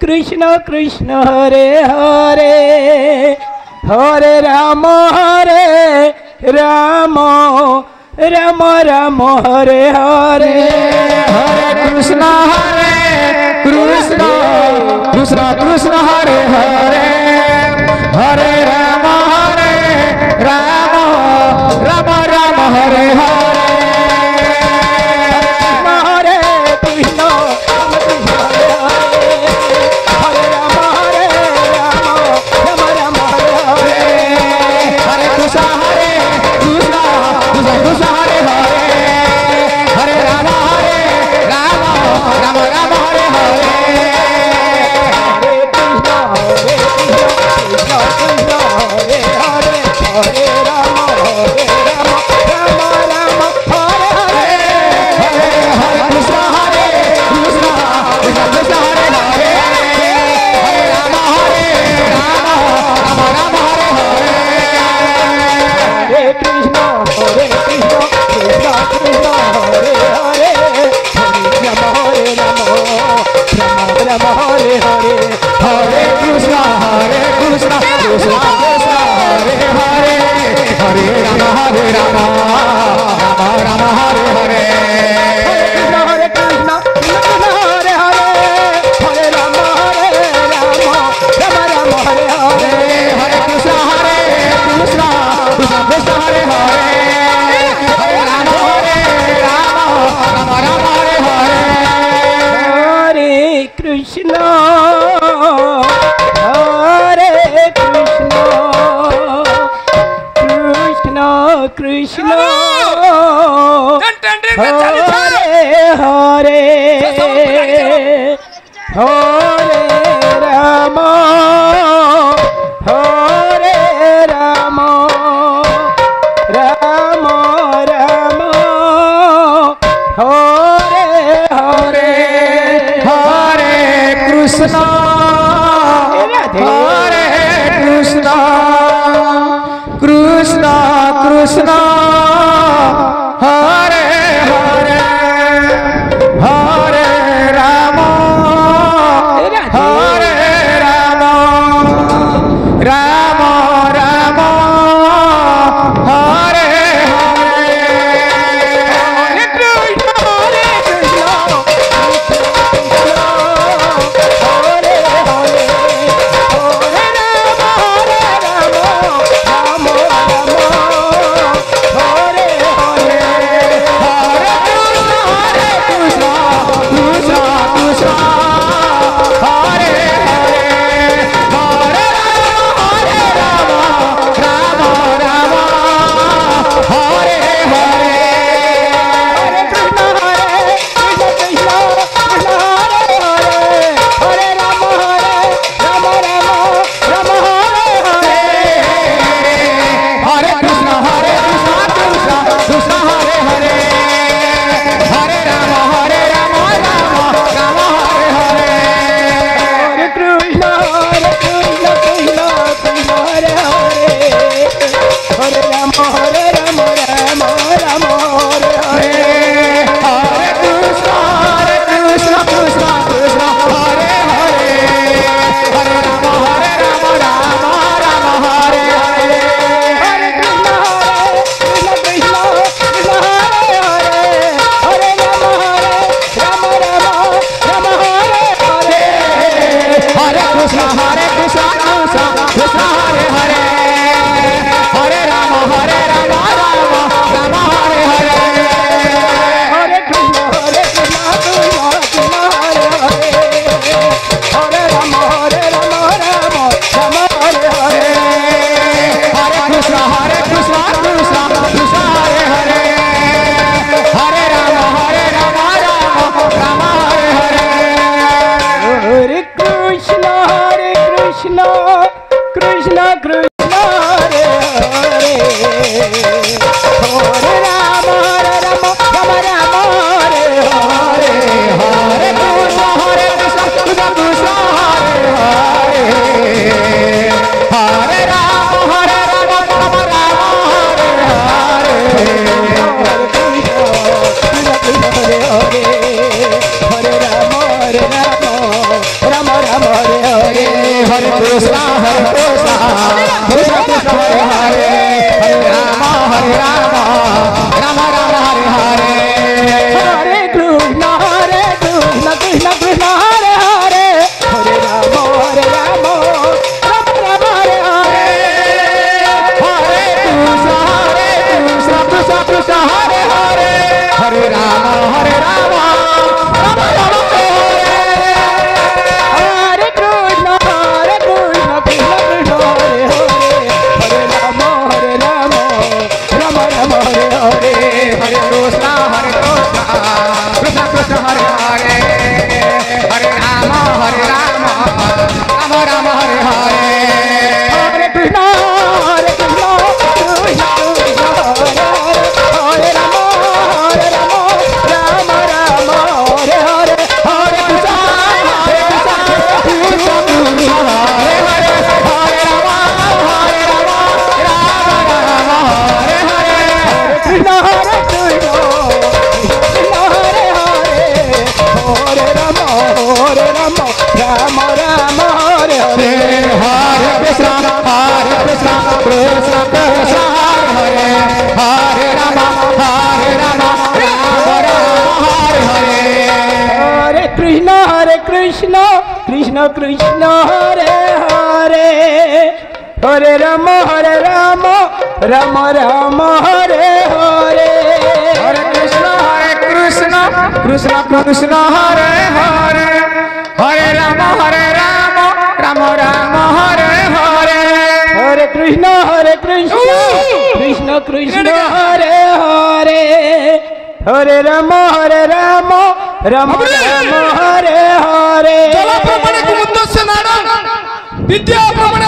कृष्ण कृष्ण हरे हरे हरे राम राम राम हरे हरे हरे कृष्ण कृष्ण कृष्ण हरे हरे हरे राम राम राम हरे हरे हरे कृष्ण हरे Ram Ram Hare Hare Hare Krishna Krishna Hare Hare Hare Ram Ram Ram Hare Hare Hare Ram Krishna Hare Hare Hare Ram Ram Ram Hare Hare Hare Krishna Krishna Krishna Hare Hare Hare Ram Ram Ram Hare Hare Hare Rama Krishna Krishna Krishna Hare Hare Hare Ram Ram Ram Hare Hare Hare Krishna Krishna Krishna Hare Hare Hare Ram Ram Ram Hare Hare Hare Krishna Krishna Krishna Hare Hare Hare Ram Ram Ram Hare Hare जल प्रमाण कुमुदस्य नारायण विद्या प्रमाण